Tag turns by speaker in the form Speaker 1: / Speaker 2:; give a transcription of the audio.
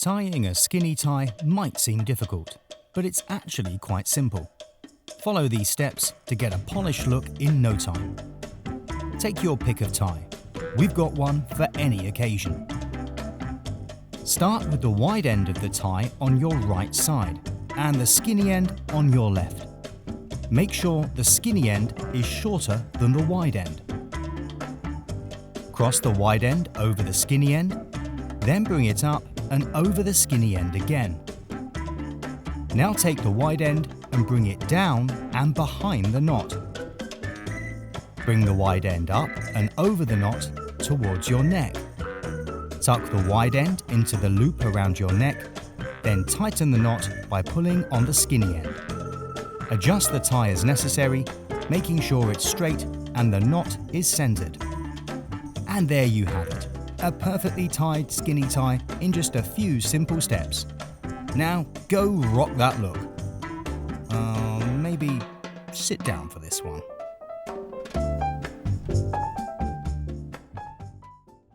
Speaker 1: Tying a skinny tie might seem difficult, but it's actually quite simple. Follow these steps to get a polished look in no time. Take your pick of tie. We've got one for any occasion. Start with the wide end of the tie on your right side and the skinny end on your left. Make sure the skinny end is shorter than the wide end. Cross the wide end over the skinny end, then bring it up and over the skinny end again. Now take the wide end and bring it down and behind the knot. Bring the wide end up and over the knot towards your neck. Tuck the wide end into the loop around your neck, then tighten the knot by pulling on the skinny end. Adjust the tie as necessary, making sure it's straight and the knot is centered. And there you have it, a perfectly tied skinny tie in just a few simple steps. Now go rock that look. Maybe sit down for this one.